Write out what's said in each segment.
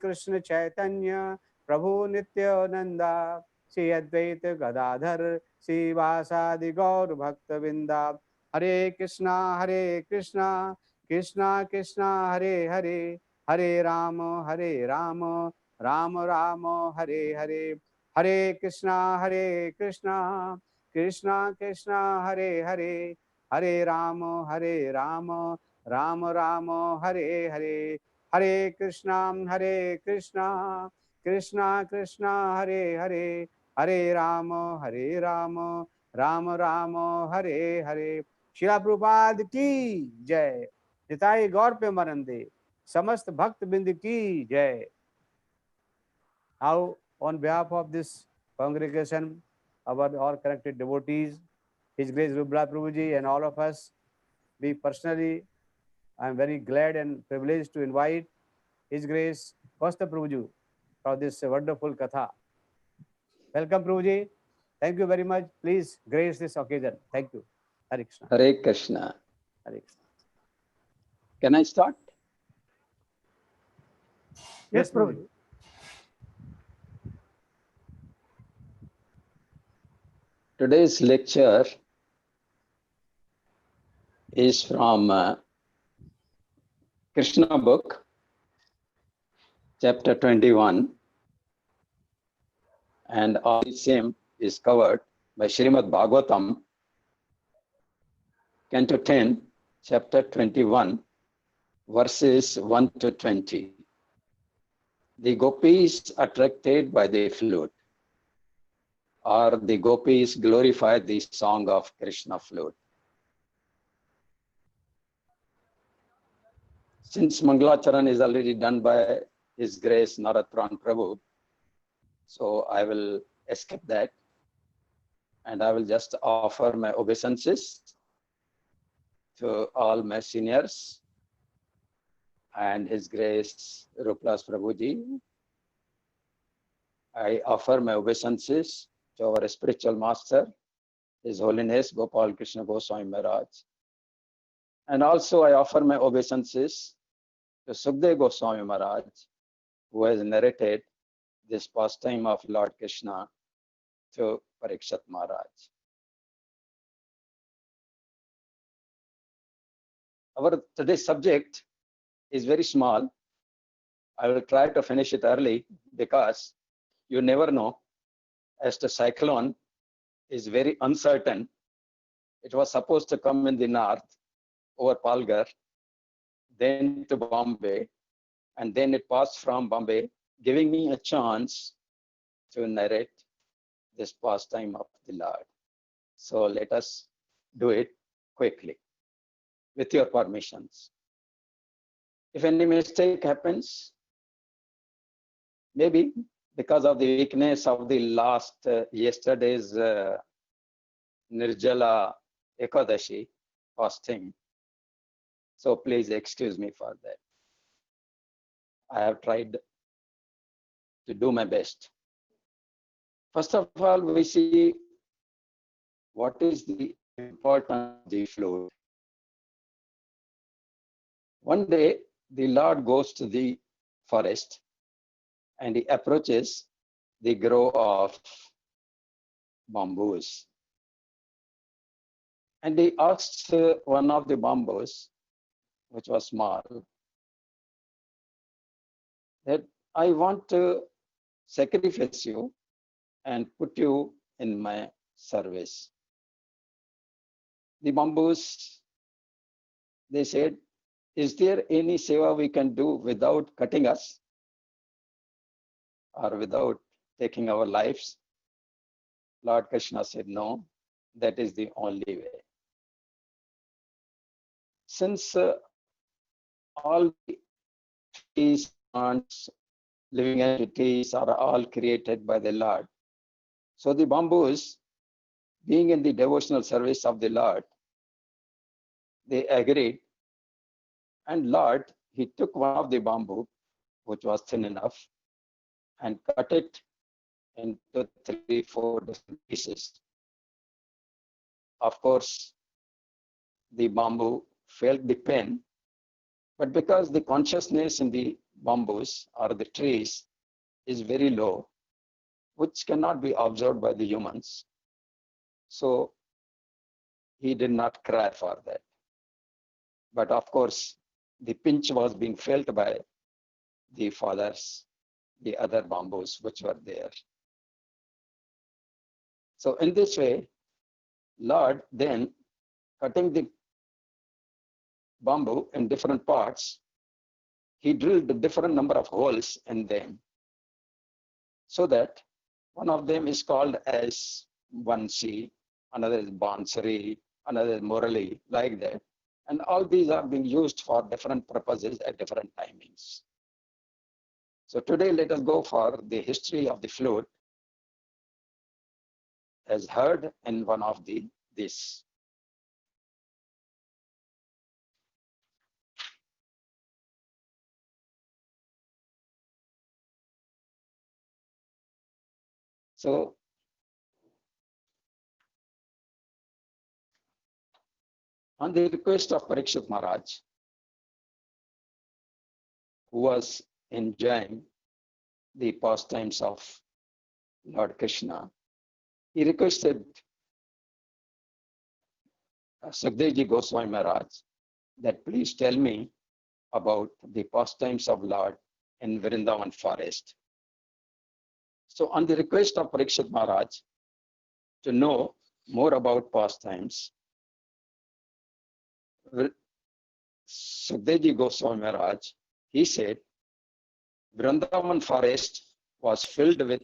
Krishna Chaitanya Prabhu Nityananda Shri Advaita Gadadhar Shri Vasadi Gaur Bhaktavinda Hare Krishna Krishna Krishna Hare Hare Hare Rama Rama Rama Hare Hare Hare Krishna Krishna Krishna Hare Hare Hare Rama Rama Rama Hare Hare Hare Krishna Krishna Krishna Hare Hare Hare Rama Rama Hare Hare Srila Prabhupada की जय निताई गौर पे मरंदे समस्त भक्त बिंद की जय. Now on behalf of this congregation, our all connected devotees, His Grace Rubla Prabhuji and all of us, we personally, I am very glad and privileged to invite His Grace Kaustubh Prabhuji for this wonderful katha. Welcome Prabhuji. Thank you very much. Please grace this occasion. Thank you. Hare Krishna. Hare Krishna. Hare Krishna. Can I start? Yes, Prabhuji. Today's lecture is from Krishna book, chapter 21, and all the same is covered by Srimad Bhagavatam, Canto 10, chapter 21, verses 1 to 20. The Gopis attracted by the flute, or the Gopis glorify the song of Krishna flute. Since Mangalacharan is already done by His Grace Naratran Prabhu, so I will skip that and I will just offer my obeisances to all my seniors and His Grace Rupavilas Prabhuji. I offer my obeisances to our spiritual master, His Holiness Gopal Krishna Goswami Maharaj. And also I offer my obeisances to Sukdev Goswami Maharaj, who has narrated this pastime of Lord Krishna to Parikshit Maharaj. Our today's subject is very small. I will try to finish it early because you never know, as the cyclone is very uncertain. It was supposed to come in the north over Palghar, then to Bombay, and then it passed from Bombay, giving me a chance to narrate this pastime of the Lord. So let us do it quickly, with your permissions. If any mistake happens, maybe because of the weakness of the yesterday's Nirjala Ekadashi fasting, so please excuse me for that. I have tried to do my best. First of all, we see what is the importance of the flute. One day, the Lord goes to the forest and he approaches the grove of bamboos. And he asks one of the bamboos, which was small, that I want to sacrifice you and put you in my service. The bamboos, they said, is there any seva we can do without cutting us or without taking our lives? Lord Krishna said, no, that is the only way. Since all these plants, living entities are all created by the Lord, so the bamboos, being in the devotional service of the Lord, they agreed. And Lord, he took one of the bamboo, which was thin enough, and cut it into 3-4 different pieces. Of course, the bamboo felt the pain, but because the consciousness in the bamboos or the trees is very low, which cannot be observed by the humans. So he did not cry for that. But of course, the pinch was being felt by the fathers, the other bamboos which were there. So in this way, Lord then cutting the bamboo in different parts, he drilled a different number of holes in them, so that one of them is called as Vansi, another is Bansari, another is Murali, like that. And all these are being used for different purposes at different timings. So today let us go for the history of the flute as heard in one of this. So on the request of Parikshit Maharaj, who was enjoying the pastimes of Lord Krishna, he requested Sukadevji Goswami Maharaj that please tell me about the pastimes of Lord in Vrindavan forest. So on the request of Parikshit Maharaj to know more about pastimes, Sukadevji Goswami Maharaj, he said, Vrindavan forest was filled with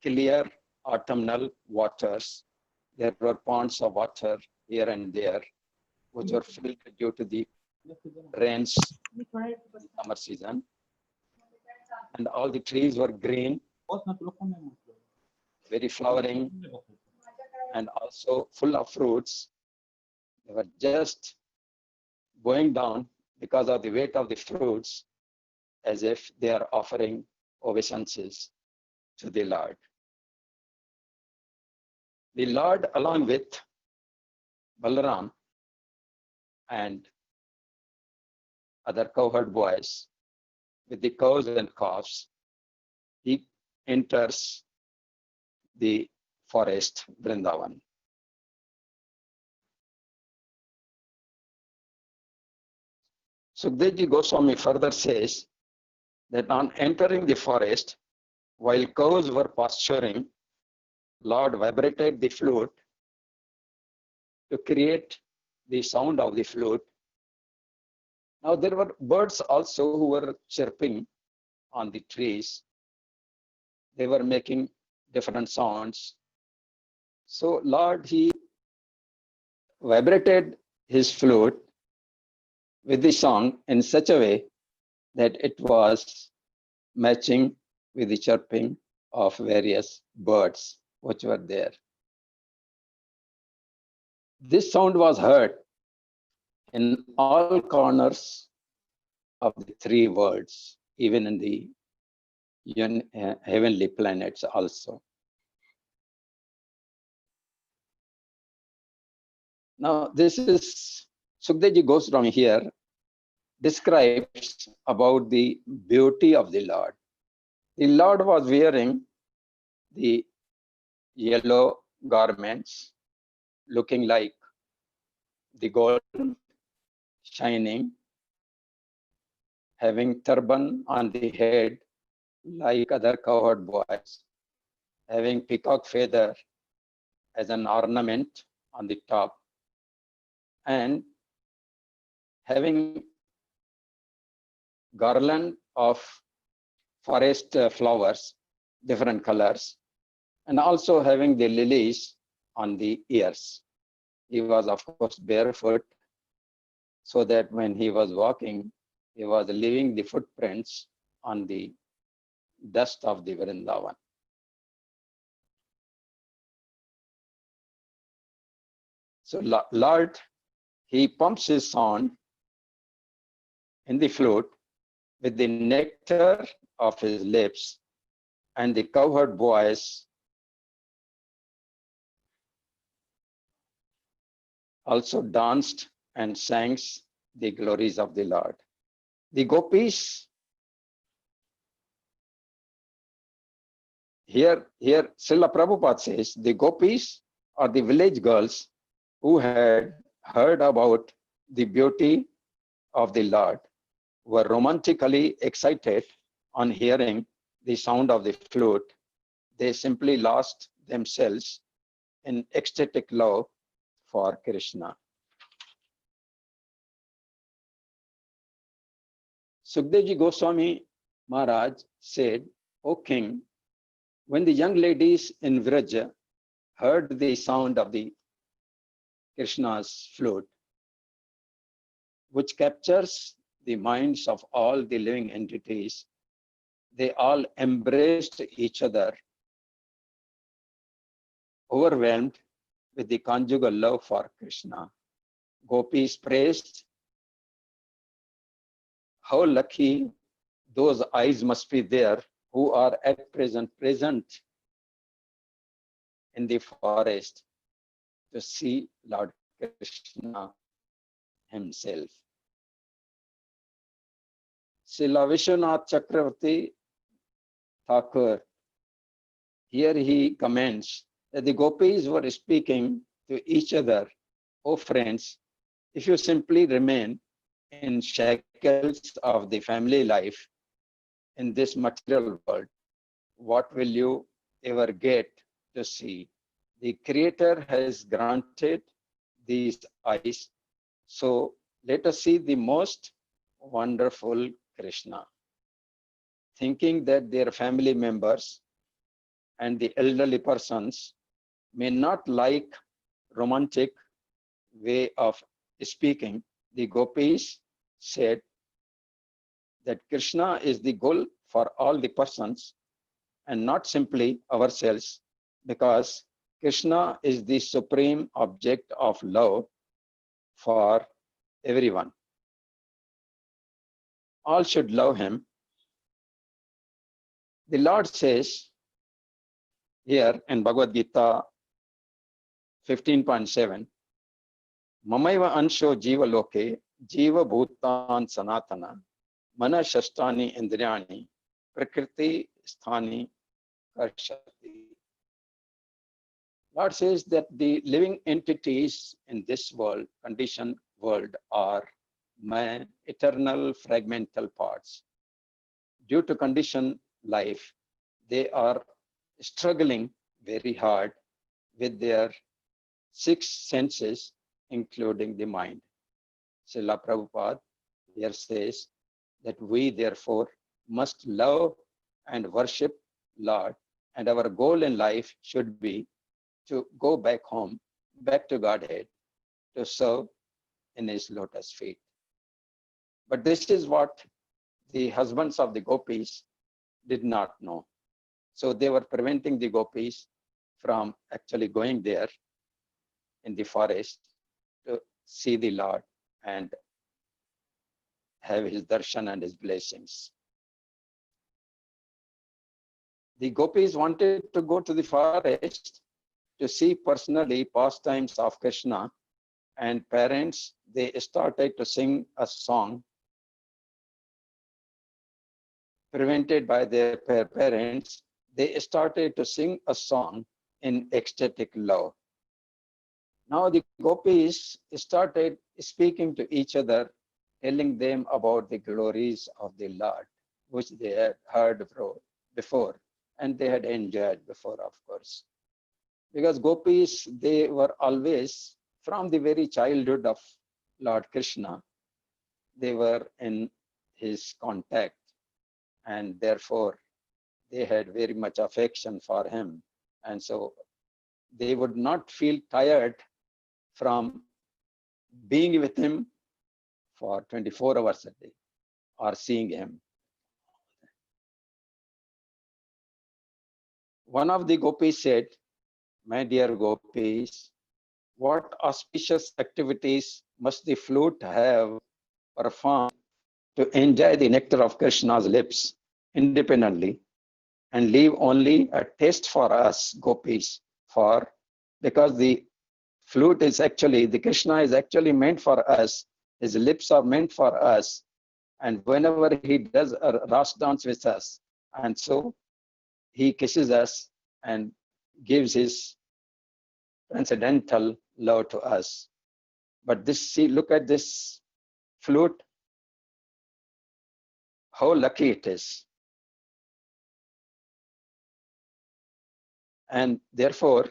clear autumnal waters. There were ponds of water here and there, which were filled due to the rains in the summer season. And all the trees were green, very flowering, and also full of fruits. They were just going down because of the weight of the fruits, as if they are offering obeisances to the Lord. The Lord, along with Balaram and other cowherd boys, with the cows and calves, he enters the forest, Vrindavan. Sukadevji Goswami further says that on entering the forest, while cows were pasturing, Lord vibrated the flute to create the sound of the flute. Now there were birds also who were chirping on the trees. They were making different sounds. So Lord, he vibrated his flute with the song in such a way that it was matching with the chirping of various birds which were there. This sound was heard in all corners of the three worlds, even in the heavenly planets also. Now, this is Sukadevji Goswami here describes about the beauty of the Lord. The Lord was wearing the yellow garments, looking like the gold shining, having turban on the head like other cowherd boys, having peacock feather as an ornament on the top, and having garland of forest flowers, different colors, and also having the lilies on the ears. He was, of course, barefoot, so that when he was walking, he was leaving the footprints on the dust of the Vrindavan. So Lord, he pumps his sound in the flute with the nectar of his lips, and the cowherd boys also danced and sang the glories of the Lord. The Gopis here Srila Prabhupada says the gopis are the village girls who had heard about the beauty of the Lord, were romantically excited on hearing the sound of the flute. They simply lost themselves in ecstatic love for Krishna. Sukadevji Goswami Maharaj said, O king, when the young ladies in Vraja heard the sound of the Krishna's flute, which captures the minds of all the living entities, they all embraced each other, overwhelmed with the conjugal love for Krishna. Gopis praised, how lucky those eyes must be there who are at present in the forest to see Lord Krishna himself. Srila Vishwanath Chakravarti Thakur, here he comments that the gopis were speaking to each other, oh friends, if you simply remain in shackles of the family life in this material world, what will you ever get to see? The Creator has granted these eyes, so let us see the most wonderful Krishna. Thinking that their family members and the elderly persons may not like romantic way of speaking, the gopis said that Krishna is the goal for all the persons and not simply ourselves, because Krishna is the supreme object of love for everyone. All should love him. The Lord says here in Bhagavad Gita 15.7, Mamaiva ansho jiva loke, jiva bhutan sanatana, mana shastani indriyani, prakriti sthani karshati. Lord says that the living entities in this world, conditioned world, are my eternal fragmental parts. Due to conditioned life, they are struggling very hard with their 6 senses, including the mind. Srila Prabhupada here says that we therefore must love and worship Lord, and our goal in life should be to go back home, back to Godhead, to serve in his lotus feet. But this is what the husbands of the gopis did not know. So they were preventing the gopis from actually going there in the forest to see the Lord and have his darshan and his blessings. The gopis wanted to go to the forest to see personally pastimes of Krishna, and parents, they started to sing a song prevented by their parents. They started to sing a song in ecstatic love. Now the gopis started speaking to each other, telling them about the glories of the Lord, which they had heard before, and they had enjoyed before, of course. Because gopis, they were always, from the very childhood of Lord Krishna, they were in his contact, and therefore they had very much affection for him. And so they would not feel tired from being with him for 24 hours a day or seeing him. One of the gopis said, my dear gopis, what auspicious activities must the flute have performed to enjoy the nectar of Krishna's lips independently and leave only a taste for us gopis, because the flute is actually, the Krishna is actually meant for us, his lips are meant for us, and whenever he does a ras dance with us, and so he kisses us and gives his transcendental love to us. But this, see, look at this flute, how lucky it is. And therefore,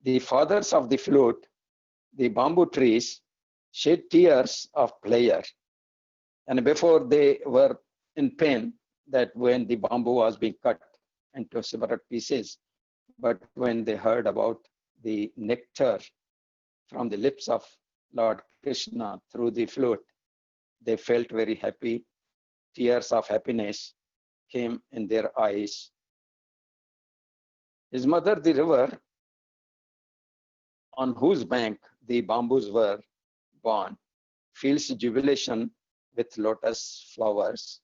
the fathers of the flute, the bamboo trees, shed tears of pleasure. And before they were in pain, that when the bamboo was being cut into separate pieces, but when they heard about the nectar from the lips of Lord Krishna through the flute, they felt very happy. Tears of happiness came in their eyes. His mother, the river, on whose bank the bamboos were born, feels jubilation with lotus flowers.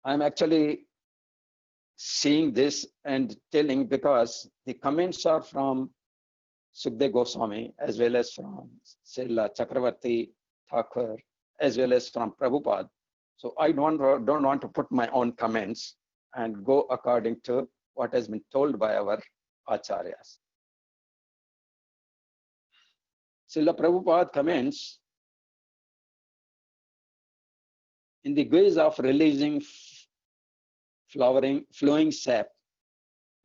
I'm actually seeing this and telling because the comments are from Sukdev Goswami as well as from Srila Chakravarti Thakur as well as from Prabhupada. So I don't want to put my own comments and go according to what has been told by our acharyas. Srila Prabhupada comments, in the guise of releasing flowing sap,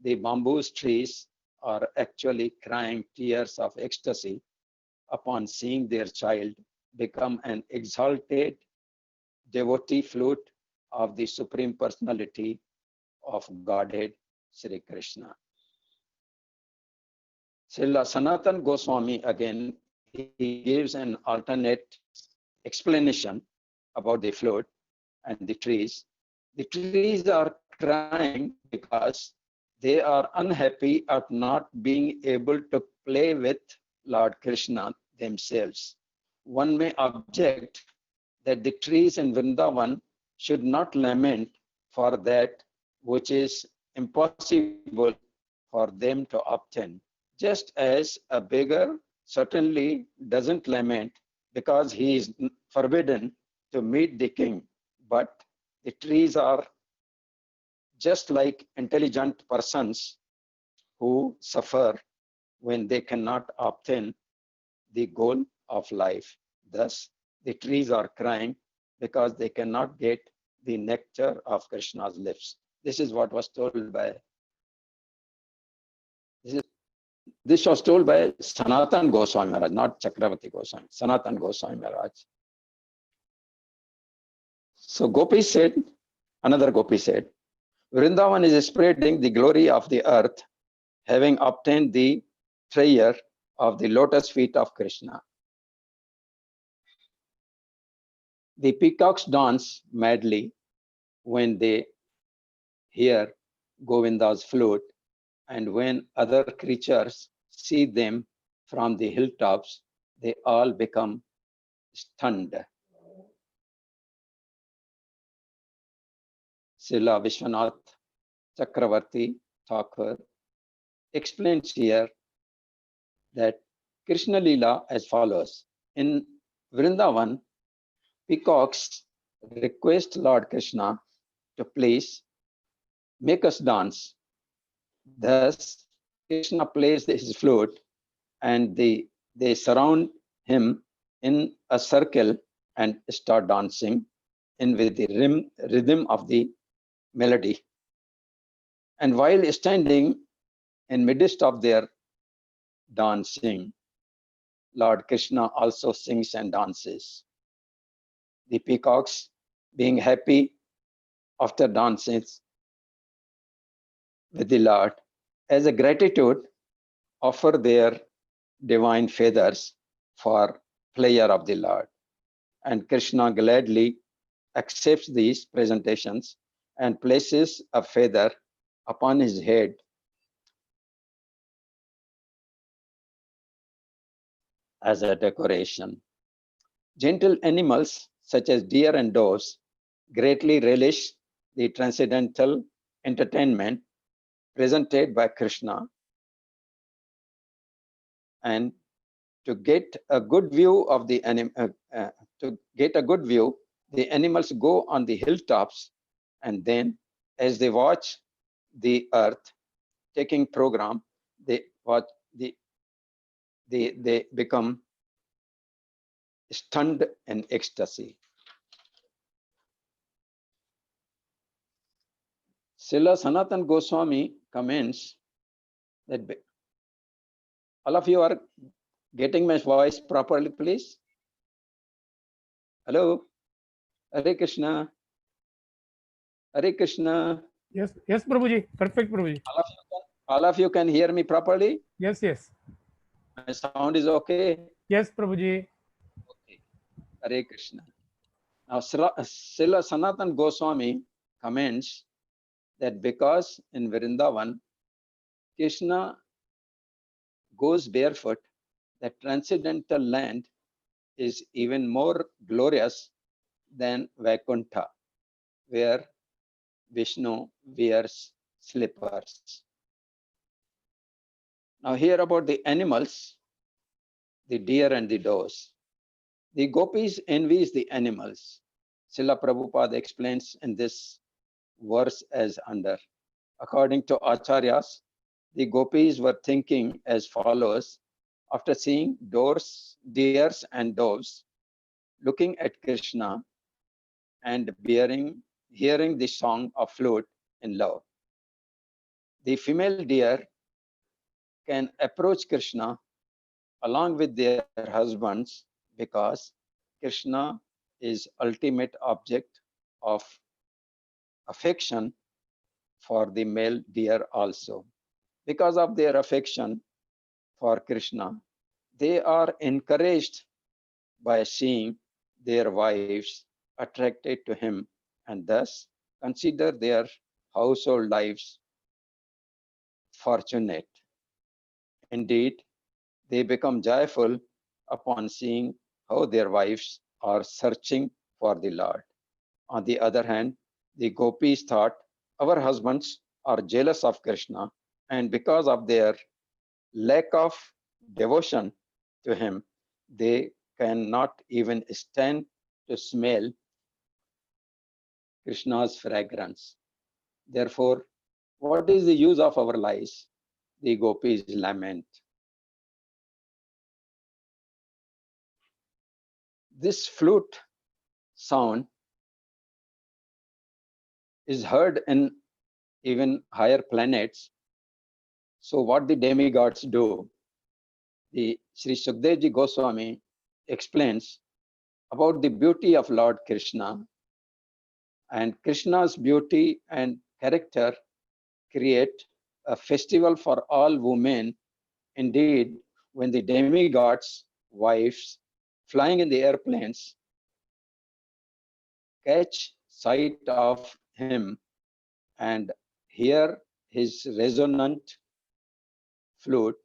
the bamboo trees are actually crying tears of ecstasy upon seeing their child become an exalted devotee flute of the Supreme Personality of Godhead, Sri Krishna. Srila Sanatan Goswami, again, he gives an alternate explanation about the flute and the trees. The trees are crying because they are unhappy at not being able to play with Lord Krishna themselves. One may object that the trees in Vrindavan should not lament for that which is impossible for them to obtain, just as a beggar certainly doesn't lament because he is forbidden to meet the king. But the trees are just like intelligent persons who suffer when they cannot obtain the goal of life. Thus, the trees are crying because they cannot get the nectar of Krishna's lips. This is what was told by, this was told by Sanatan Goswami Maharaj, not Chakravarti Goswami, Sanatan Goswami Maharaj. So Gopi said, another Gopi said, Vrindavan is spreading the glory of the earth, having obtained the treasure of the lotus feet of Krishna. The peacocks dance madly when they hear Govinda's flute, and when other creatures see them from the hilltops, they all become stunned. Srila Vishwanath Chakravarti Thakur explains here that Krishna Lila as follows. In Vrindavan, peacocks request Lord Krishna to please make us dance. Thus, Krishna plays his flute and they surround him in a circle and start dancing in with the rhythm of the melody. And while standing in midst of their dancing, Lord Krishna also sings and dances. The peacocks, being happy after dances with the Lord, as a gratitude, offer their divine feathers for pleasure of the Lord. And Krishna gladly accepts these presentations and places a feather upon his head as a decoration. Gentle animals such as deer and doves greatly relish the transcendental entertainment presented by Krishna, and to get a good view of the the animals go on the hilltops, and then as they watch the earth taking program, they watch they become stunned in ecstasy. Srila Sanatan Goswami comments that all of you are getting my voice properly, please. Hello, Hare Krishna, Hare Krishna. Yes, yes, Prabhuji. Perfect, Prabhuji. All of you can hear me properly? Yes, yes. My sound is okay? Yes, Prabhuji. Okay. Hare Krishna. Now, Srila Sanatan Goswami comments that because in Vrindavan, Krishna goes barefoot, the transcendental land is even more glorious than Vaikuntha, where Vishnu wears slippers. Now, here about the animals, the deer and the does. The gopis envies the animals. Srila Prabhupada explains in this verse as under. According to Acharyas, the gopis were thinking as follows after seeing deers and doves looking at Krishna and hearing the song of flute in love. The female deer can approach Krishna along with their husbands because Krishna is ultimate object of affection for the male deer also. Because of their affection for Krishna, they are encouraged by seeing their wives attracted to him and thus consider their household lives fortunate. Indeed, they become joyful upon seeing how their wives are searching for the Lord. On the other hand, the gopis thought our husbands are jealous of Krishna, and because of their lack of devotion to him, they cannot even stand to smell Krishna's fragrance. Therefore, what is the use of our lives? The gopis lament. This flute sound is heard in even higher planets. So what the demigods do? The Sri Sukadevji Goswami explains about the beauty of Lord Krishna, and Krishna's beauty and character create a festival for all women. Indeed, when the demigods' wives flying in the airplanes catch sight of him and hear his resonant flute,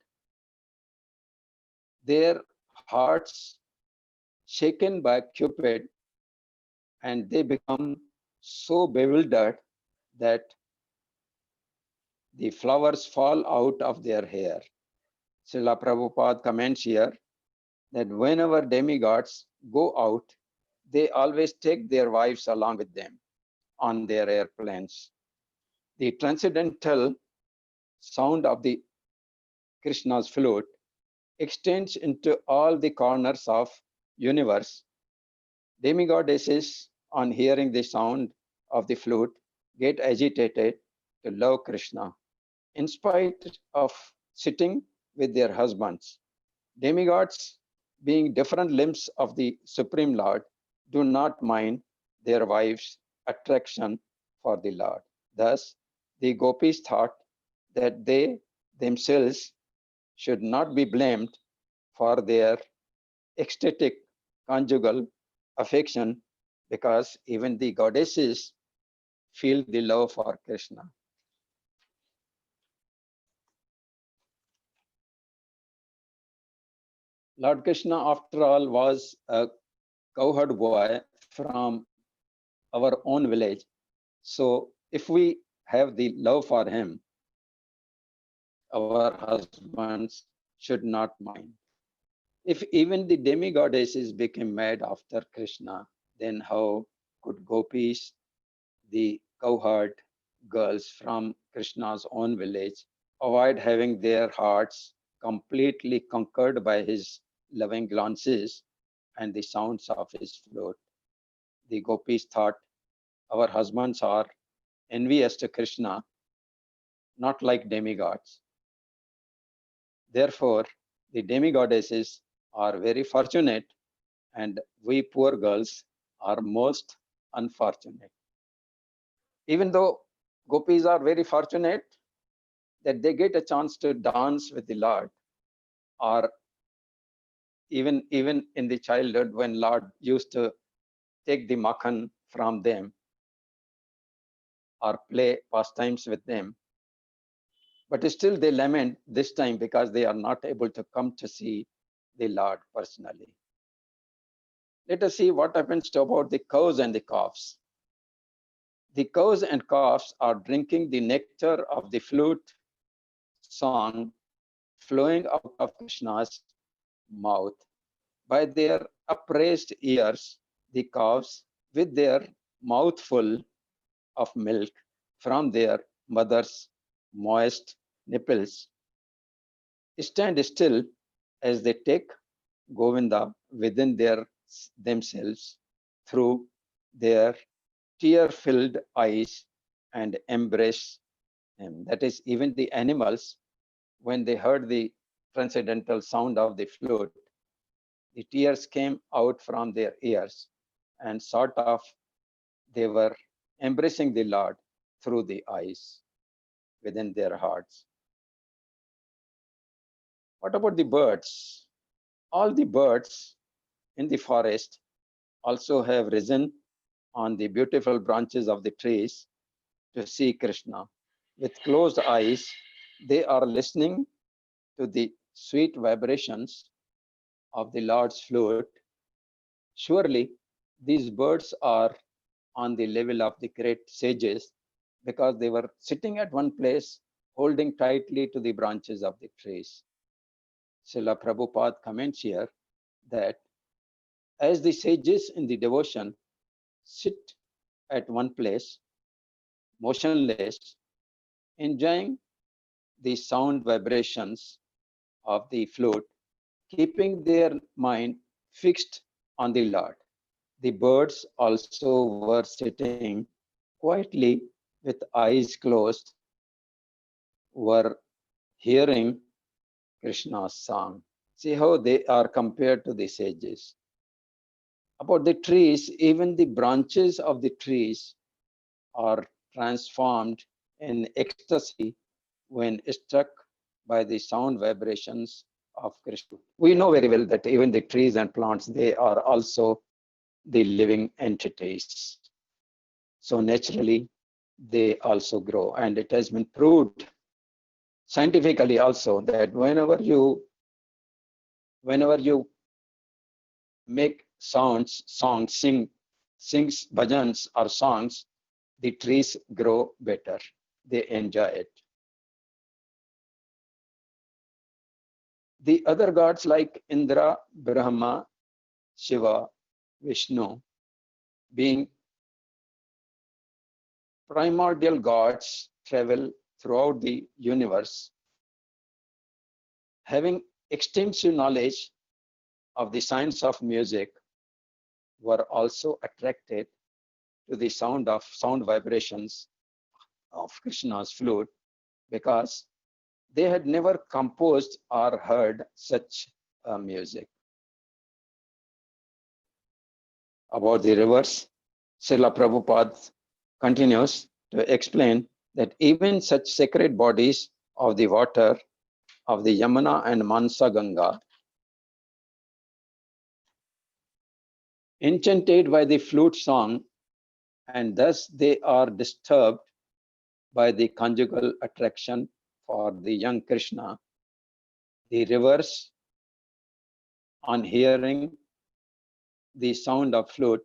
their hearts shaken by Cupid, and they become so bewildered that the flowers fall out of their hair. Srila Prabhupada comments here that whenever demigods go out, they always take their wives along with them on their airplanes. The transcendental sound of the Krishna's flute extends into all the corners of universe. Demigoddesses, on hearing the sound of the flute, get agitated to love Krishna. In spite of sitting with their husbands, demigods, being different limbs of the Supreme Lord, do not mind their wives' attraction for the Lord. Thus, the gopis thought that they themselves should not be blamed for their ecstatic conjugal affection because even the goddesses feel the love for Krishna. Lord Krishna, after all, was a cowherd boy from our own village. So if we have the love for him, our husbands should not mind. If even the demigoddesses became mad after Krishna, then how could Gopis, the cowherd girls from Krishna's own village, avoid having their hearts completely conquered by his loving glances and the sounds of his flute? The Gopis thought, our husbands are envious to Krishna, not like demigods. Therefore, the demigoddesses are very fortunate, and we poor girls are most unfortunate. Even though Gopis are very fortunate that they get a chance to dance with the Lord, or even in the childhood when Lord used to take the makhan from them or play pastimes with them, but still they lament this time because they are not able to come to see the Lord personally. Let us see what happens to about the cows and the calves. The cows and calves are drinking the nectar of the flute song flowing out of Krishna's mouth. By their upraised ears, the calves, with their mouth full of milk from their mother's moist nipples, stand still as they take Govinda within themselves through their tear-filled eyes and embrace him. That is, even the animals, when they heard the transcendental sound of the flute, the tears came out from their ears and sort of they were embracing the Lord through the eyes within their hearts. What about the birds? All the birds in the forest also have risen on the beautiful branches of the trees to see Krishna. With closed eyes, they are listening to the sweet vibrations of the Lord's flute. Surely, these birds are on the level of the great sages because they were sitting at one place, holding tightly to the branches of the trees. Srila Prabhupada comments here that as the sages in the devotion sit at one place, motionless, enjoying the sound vibrations of the flute, keeping their mind fixed on the Lord, the birds also were sitting quietly with eyes closed, were hearing Krishna's song. See how they are compared to the sages. About the trees, even the branches of the trees are transformed in ecstasy when struck by the sound vibrations of Krishna. We know very well that even the trees and plants, they are also the living entities. So naturally, they also grow. And it has been proved scientifically also that whenever you make songs, sings bhajans or songs, the trees grow better. They enjoy it. The other gods like Indra, Brahma, Shiva, Vishnu, being primordial gods, travel throughout the universe, having extensive knowledge of the science of music, were also attracted to the sound vibrations of Krishna's flute because they had never composed or heard such music. About the rivers, Srila Prabhupada continues to explain that even such sacred bodies of the water of the Yamuna and Mansa Ganga, enchanted by the flute song, and thus they are disturbed by the conjugal attraction for the young Krishna. The rivers, on hearing the sound of flute,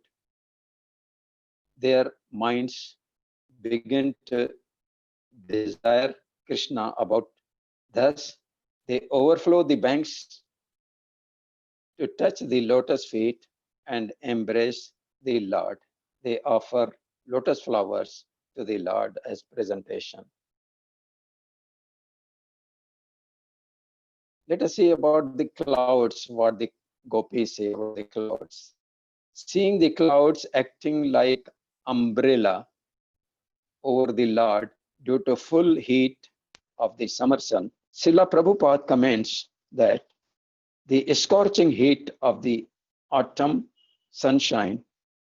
their minds begin to desire Krishna about. Thus, they overflow the banks to touch the lotus feet and embrace the Lord. they offer lotus flowers to the Lord as presentation. Let us see about the clouds, what the Gopis say about the clouds. Seeing the clouds acting like umbrella over the Lord due to full heat of the summer sun, Srila Prabhupada comments that the scorching heat of the autumn sunshine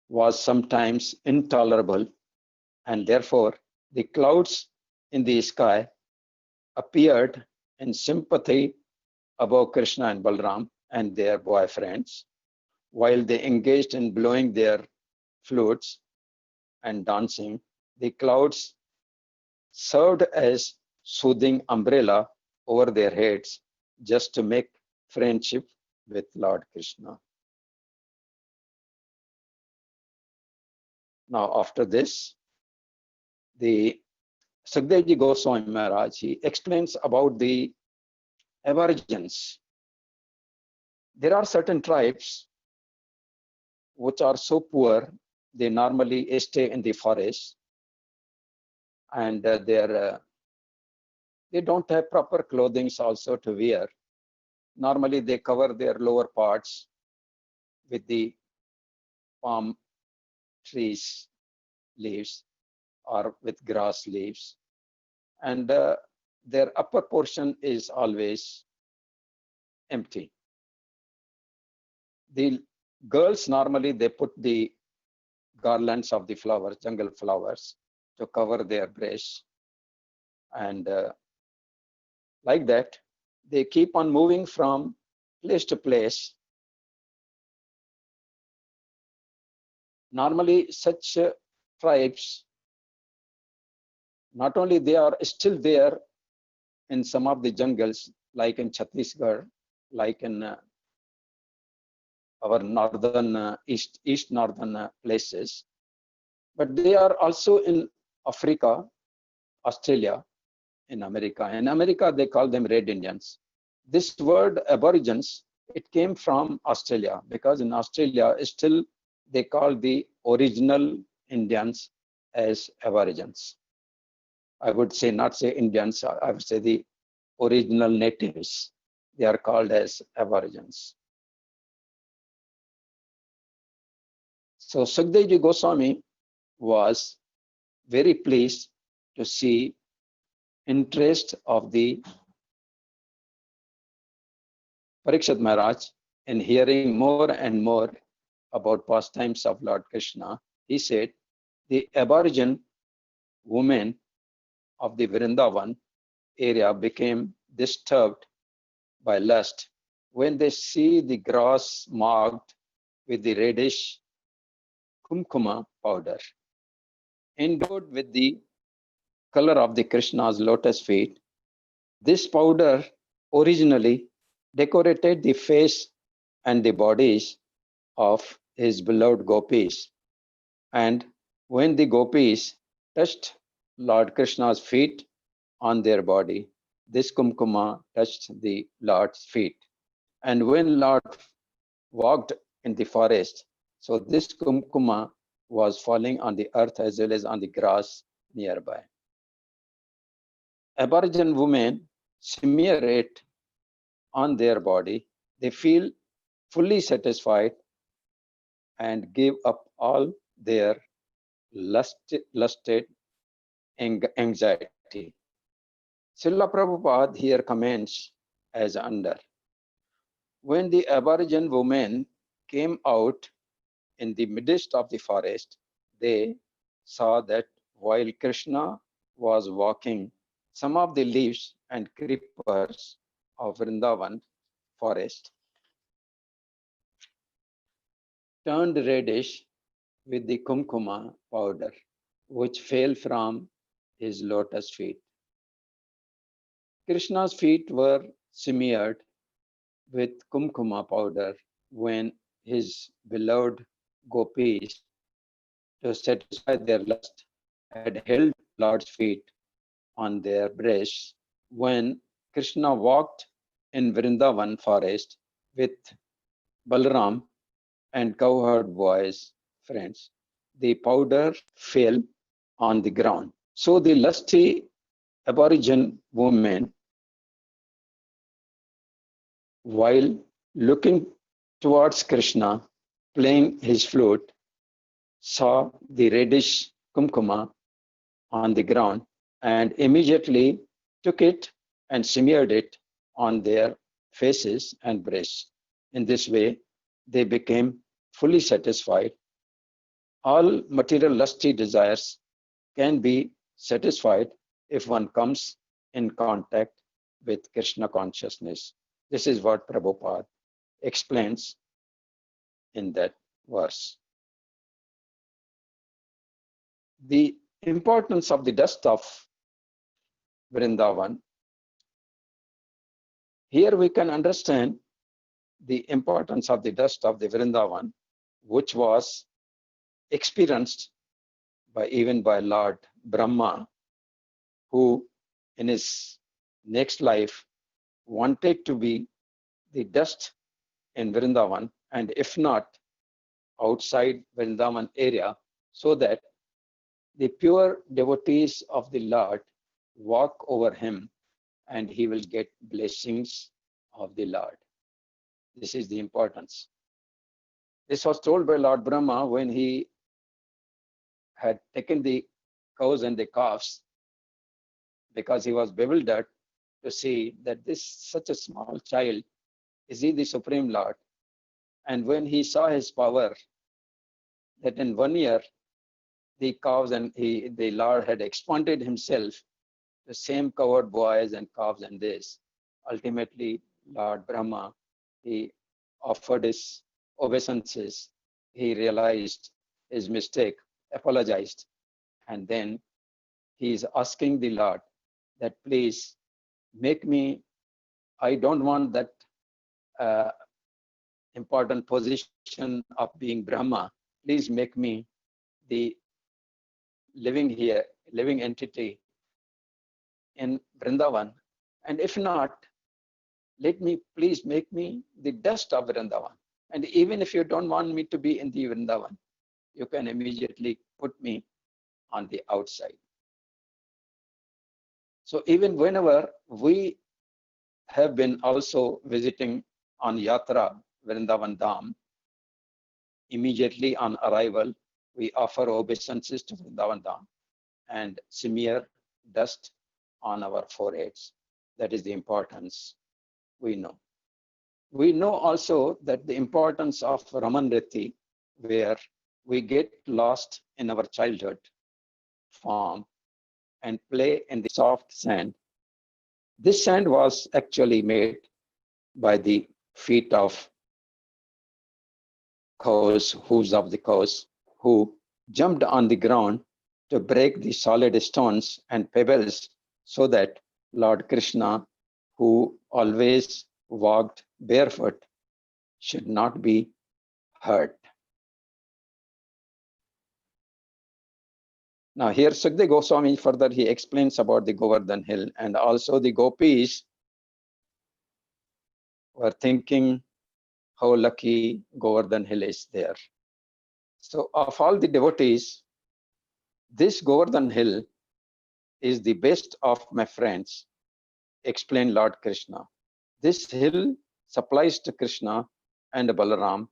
was sometimes intolerable, and therefore the clouds in the sky appeared in sympathy above Krishna and Balram and their boyfriends, while they engaged in blowing their flutes and dancing. The clouds served as soothing umbrella over their heads just to make friendship with Lord Krishna. Now, after this, the Sukadevji Goswami Maharaj, he explains about the aborigines. There are certain tribes which are so poor, they normally stay in the forest, and they don't have proper clothing also to wear. Normally, they cover their lower parts with the palm trees leaves or with grass leaves, and their upper portion is always empty. The girls normally they put the garlands of the flowers, jungle flowers, to cover their breasts, and like that they keep on moving from place to place. Normally such tribes, not only they are still there in some of the jungles like in Chhattisgarh, like in our northern east northern places, but they are also in Africa, Australia, in America. In America, they call them Red Indians. This word aborigines, it came from Australia, because in Australia, still they call the original Indians as aborigines. I would say, not say Indians, I would say the original natives. They are called as aborigines. So Sukadevji Goswami was very pleased to see interest of the Parikshit Maharaj in hearing more and more about pastimes of Lord Krishna. He said, the aborigine women of the Vrindavan area became disturbed by lust when they see the grass marked with the reddish kumkuma powder, endowed with the color of the Krishna's lotus feet. This powder originally decorated the face and the bodies of his beloved Gopis. And when the Gopis touched Lord Krishna's feet on their body, this kumkuma touched the Lord's feet. And when Lord walked in the forest, so this kumkuma was falling on the earth as well as on the grass nearby. Aboriginal women smear it on their body. They feel fully satisfied and give up all their lusted anxiety. Srila Prabhupada here comments as under. When the Aboriginal women came out in the midst of the forest, they saw that while Krishna was walking, some of the leaves and creepers of Vrindavan forest turned reddish with the kumkuma powder, which fell from his lotus feet. Krishna's feet were smeared with kumkuma powder when his beloved Gopis, to satisfy their lust, had held Lord's feet on their breasts when Krishna walked in Vrindavan forest with Balram and cowherd boys, friends. the powder fell on the ground. So the lusty aborigine woman, while looking towards Krishna playing his flute, saw the reddish kumkuma on the ground and immediately took it and smeared it on their faces and breasts. In this way, they became fully satisfied. All material lusty desires can be satisfied if one comes in contact with Krishna consciousness. This is what Prabhupada explains in that verse. The importance of the dust of Vrindavan. Here we can understand the importance of the dust of the Vrindavan, which was experienced even by Lord Brahma, who in his next life wanted to be the dust in Vrindavan, and if not, outside Vrindavan area, so that the pure devotees of the Lord walk over him and he will get blessings of the Lord. This is the importance. This was told by Lord Brahma when he had taken the cows and the calves, because he was bewildered to see that this such a small child, is he the Supreme Lord? And when he saw his power, that in 1 year the cows and the Lord had expanded himself, the same covered boys and calves and this. Ultimately, Lord Brahma, he offered his obeisances. He realized his mistake, apologized, and then he is asking the Lord that please make me, I don't want that important position of being Brahma. Please make me the living entity in Vrindavan. And if not, please make me the dust of Vrindavan. And even if you don't want me to be in the Vrindavan, you can immediately put me on the outside. So even whenever we have been also visiting on Yatra Vrindavan Dham, immediately on arrival, we offer obeisances to Vrindavan Dham and smear dust on our foreheads. That is the importance we know. We know also that the importance of Raman Riti, where we get lost in our childhood form and play in the soft sand. This sand was actually made by the feet of cows, hooves of the cows, who jumped on the ground to break the solid stones and pebbles so that Lord Krishna, who always walked barefoot, should not be hurt. Now here Sukdev Goswami further he explains about the Govardhan hill, and also the Gopis were thinking how lucky Govardhan hill is there. So of all the devotees, this Govardhan hill is the best of my friends, explained Lord Krishna. This hill supplies to Krishna and Balaram,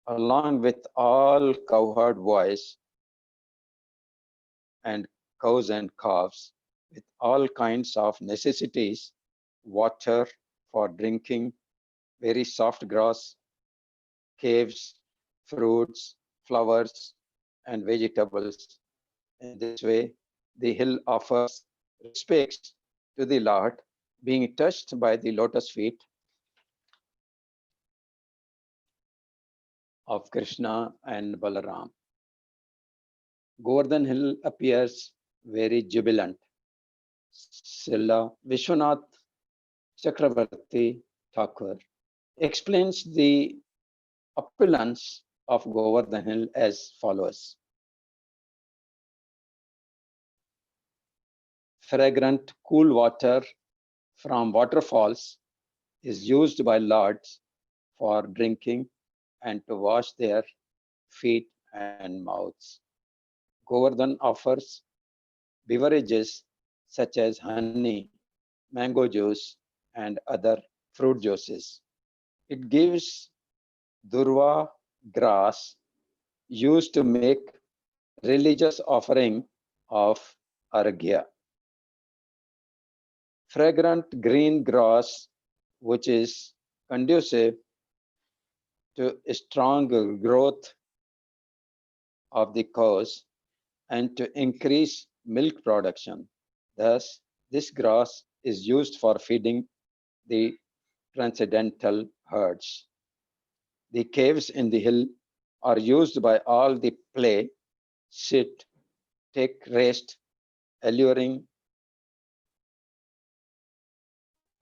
along with all cowherd boys and cows and calves, with all kinds of necessities, water for drinking, very soft grass, caves, fruits, flowers, and vegetables. In this way, the hill offers respects to the Lord, being touched by the lotus feet of Krishna and Balaram. Govardhan hill appears very jubilant. Srila Vishwanath Chakravarti Thakur explains the opulence of Govardhan hill as follows. Fragrant, cool water from waterfalls is used by lords for drinking and to wash their feet and mouths. Govardhan offers beverages such as honey, mango juice, and other fruit juices. It gives durva grass used to make religious offering of arghya. Fragrant green grass, which is conducive to strong growth of the cows and to increase milk production. Thus, this grass is used for feeding the transcendental herds. The caves in the hill are used by all the play, sit, take rest, alluring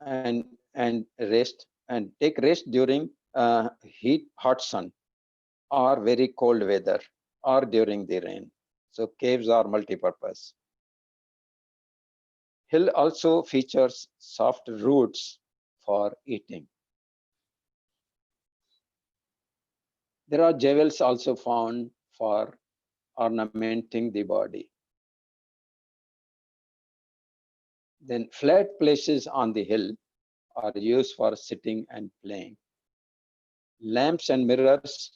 and take rest during hot sun or very cold weather or during the rain. So caves are multi-purpose. Hill also features soft roots for eating. There are jewels also found for ornamenting the body. Then flat places on the hill are used for sitting and playing. Lamps and mirrors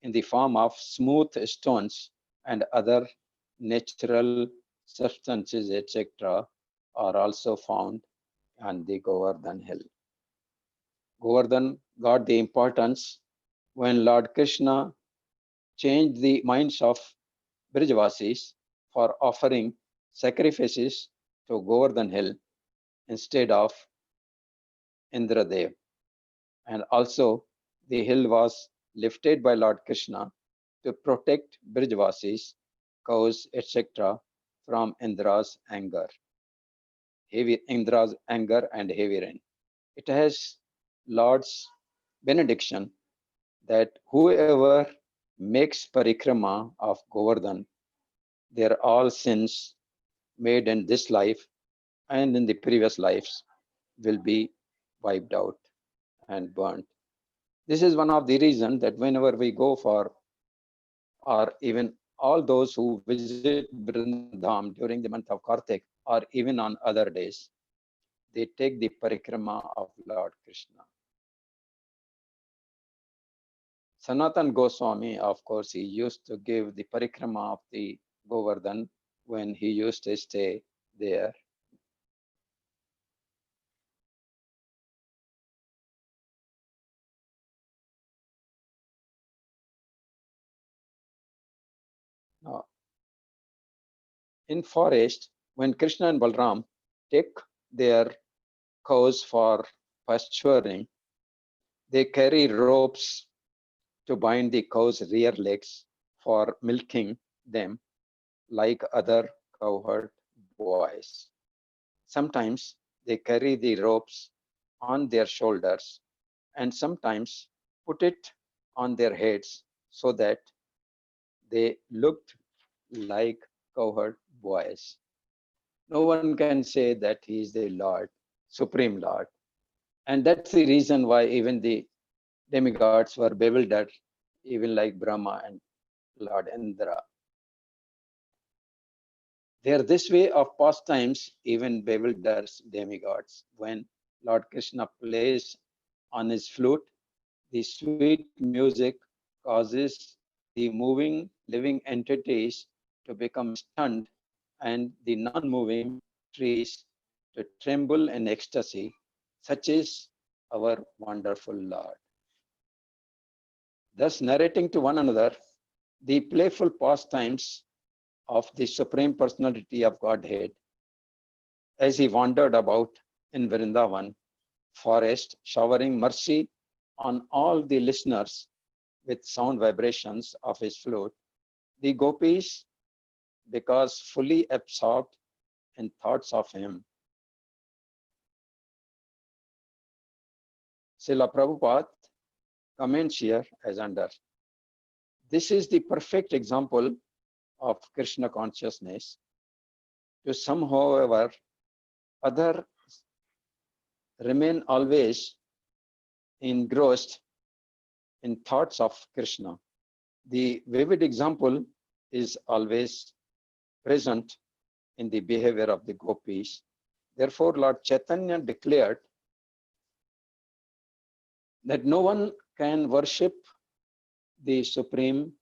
in the form of smooth stones and other natural substances, etc., are also found on the Govardhan hill. Govardhan got the importance when Lord Krishna changed the minds of Brijvasis for offering sacrifices to Govardhan hill instead of Indradev. And also the hill was lifted by Lord Krishna to protect Brijvasis, cows, etc. from Indra's anger and heavy rain. It has Lord's benediction that whoever makes parikrama of Govardhan, their all sins made in this life and in the previous lives will be wiped out and burnt. This is one of the reasons that whenever we go for, or even all those who visit Vrindam during the month of Kartik, or even on other days, they take the parikrama of Lord Krishna. Sanatan Goswami, of course, he used to give the parikrama of the Govardhan when he used to stay there. Now, in forest, when Krishna and Balram take their cows for pasturing, they carry ropes to bind the cow's rear legs for milking them like other cowherd boys. Sometimes they carry the ropes on their shoulders and sometimes put it on their heads so that they looked like cowherd boys. No one can say that he is the Lord, Supreme Lord. And that's the reason why even the demigods were bewildered, even like Brahma and Lord Indra. There, this way of pastimes even bewilders demigods. When Lord Krishna plays on his flute, the sweet music causes the moving living entities to become stunned and the non-moving trees to tremble in ecstasy. Such is our wonderful Lord. Thus, narrating to one another the playful pastimes of the Supreme Personality of Godhead as he wandered about in Vrindavan forest, showering mercy on all the listeners with sound vibrations of his flute, the gopis, because fully absorbed in thoughts of him. Srila Prabhupada comments here as under. This is the perfect example of Krishna consciousness. To some, however, other remain always engrossed in thoughts of Krishna. The vivid example is always present in the behavior of the gopis. Therefore, Lord Chaitanya declared that no one can worship the Supreme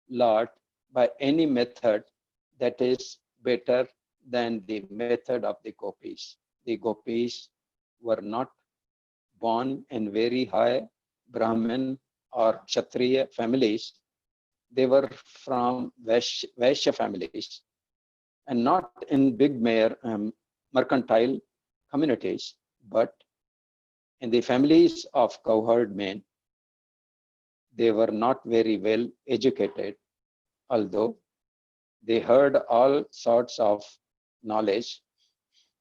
Lord by any method that is better than the method of the gopis. The gopis were not born in very high Brahmin or Kshatriya families. They were from Vaishya families and not in big mercantile communities, but in the families of cowherd men. They were not very well educated, although they heard all sorts of knowledge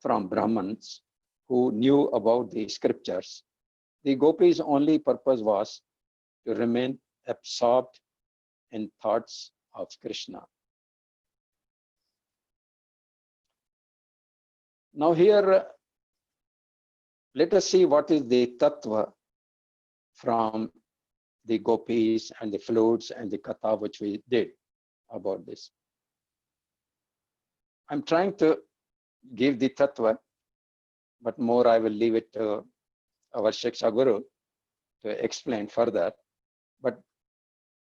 from Brahmins who knew about the scriptures. The gopis' only purpose was to remain absorbed in thoughts of Krishna. Now here, let us see what is the tattva from the gopis and the flutes and the katha which we did about this. I'm trying to give the tattva, but more I will leave it to our Shiksha Guru to explain further. But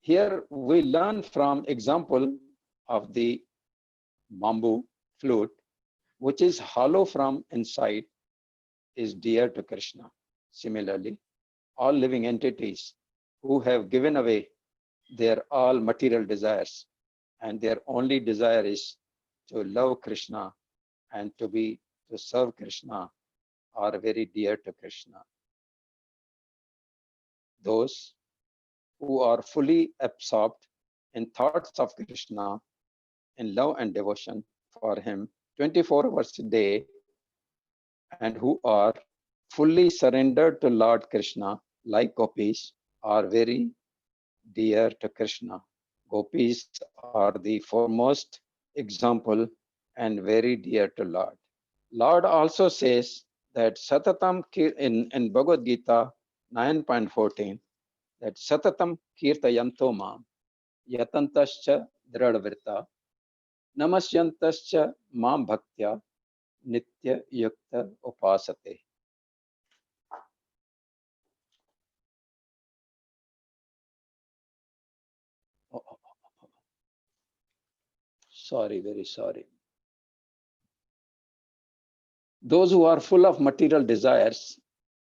here we learn from example of the bamboo flute, which is hollow from inside, is dear to Krishna. Similarly, all living entities who have given away their all material desires and their only desire is to love Krishna and to serve Krishna are very dear to Krishna. Those who are fully absorbed in thoughts of Krishna, in love and devotion for him 24 hours a day, and who are fully surrendered to Lord Krishna like gopis are very dear to Krishna. Gopis are the foremost example and very dear to Lord. Lord also says that Satatam in Bhagavad Gita 9.14 that Satatam Kirtayanto Mam Yatantascha Dradvrita Namasyantascha Mam Bhaktya Nitya Yukta Upasate. Sorry, very sorry. Those who are full of material desires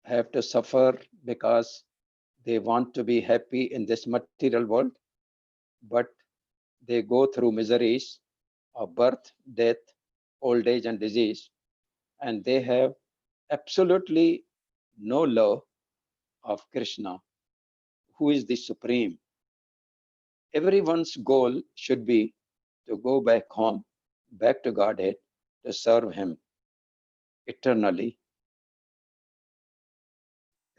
have to suffer because they want to be happy in this material world, but they go through miseries of birth, death, old age, and disease, and they have absolutely no love of Krishna, who is the Supreme. Everyone's goal should be to go back home, back to Godhead, to serve him eternally,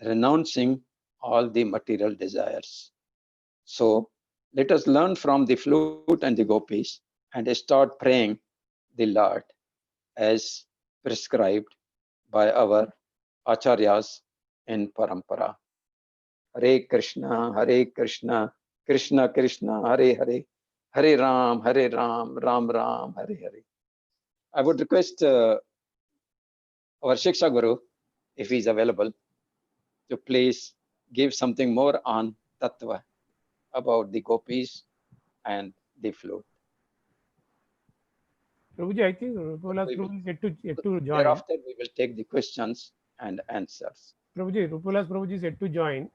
renouncing all the material desires. So let us learn from the flute and the gopis and start praying the Lord as prescribed by our acharyas in parampara. Hare Krishna, Krishna Krishna, Hare Hare, Hare Ram, Ram Ram, Hare Hare. I would request our Shiksha Guru, if he is available, to please give something more on tattva about the gopis and the flute. Prabhuji, I think Rupavilas Prabhuji is yet to join. Thereafter, we will take the questions and answers. Prabhuji, Rupavilas Prabhuji is yet to join.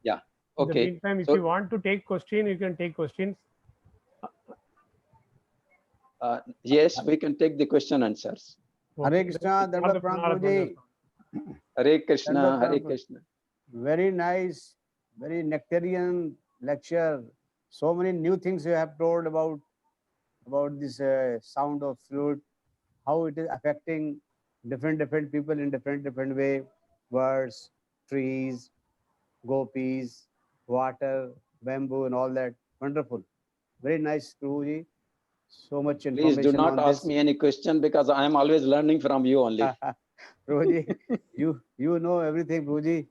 Yeah. In the Okay. meantime, if So, you want to take question, you can take questions. yes, we can take the question answers. Hare Krishna, Dandavat Pranam Prabhuji. Hare Krishna, Dandavat Hare Pranam. Krishna. Very nice, very nectarian lecture. So many new things you have told about this sound of flute, how it is affecting different people in different way. Birds, trees, gopis, water, bamboo, and all that. Wonderful. Very nice, Guruji. So much Please information do not on ask this. me any question because I am always learning from you only. Guruji, you know everything, Guruji.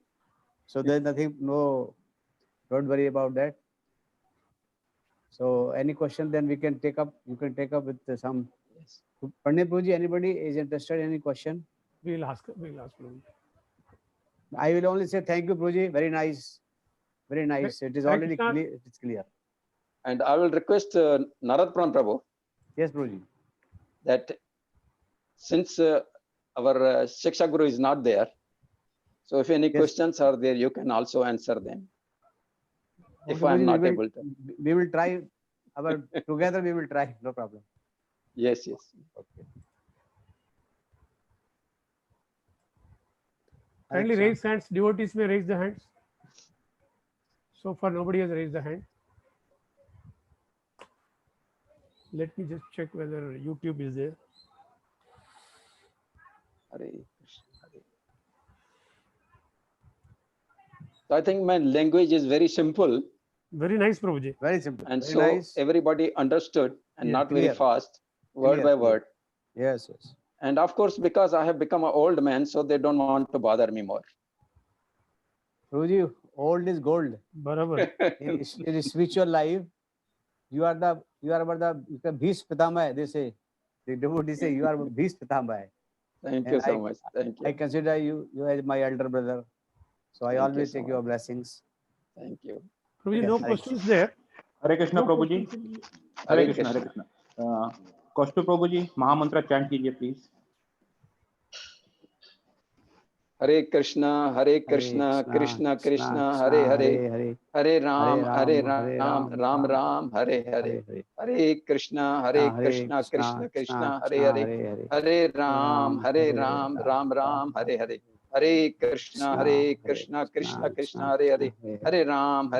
So there's nothing, no, don't worry about that. So any question then we can take up. You can take up with some. Yes. Pandit Prabhuji, anybody is interested? Any question? We'll ask Prabhuji. I will only say thank you, Prabhuji. Very nice. Very nice. It is Hare already Krishna. clear. It's clear. And I will request Naratpran Prabhu Yes, Prabhuji. that since our Shiksha Guru is not there, so if any Yes. questions are there, you can also answer them. If Okay, I am Prabhuji, not we will, able to. we will try. Together we will try. No problem. Yes, yes. Okay. Kindly Hare raise hands. Devotees may raise the hands. So far, nobody has raised the hand. Let me just check whether YouTube is there. Hare Krishna, Hare. So I think my language is very simple, Very nice, Prabhuji. Very simple. and Very so nice. everybody understood and Yeah, not clear. very fast, word Clear, by clear. word. Yes, yes. And of course, because I have become an old man, so they don't want to bother me more. Prabhuji, old is gold. Barabar. In spiritual life, you are about the Bhis Pitama, they say. The devotees say you are Bhis Pitama. Thank And you so much. Thank I you. consider you as my elder brother. So I Thank you always so take your much. blessings. Thank you. Prabhuji, Yes, no Hare questions there. Hare Krishna No Prabhuji. questions in- Hare Krishna, Hare Krishna. Kaustubh Prabhuji, Mahamantra chant कीजिए please. Hare Krishna, Krishna Krishna, Hare Hare, Hare Ram, Ram Ram, Hare Hare. Hare Krishna, Krishna Krishna, Hare Hare. Hare Ram, Ram Ram, Hare Hare. Hare Krishna, Krishna Krishna, Hare Hare. Hare Ram,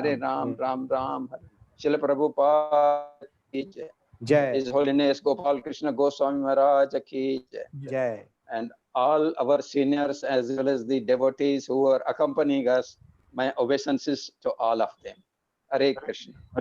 Ram Ram, Hare. Srila Prabhupada ki jai. Jai. His Holiness Gopal Krishna Goswami Maharaj ki jai. Jai. And all our seniors as well as the devotees who are accompanying us, my obeisances to all of them. Hare Krishna.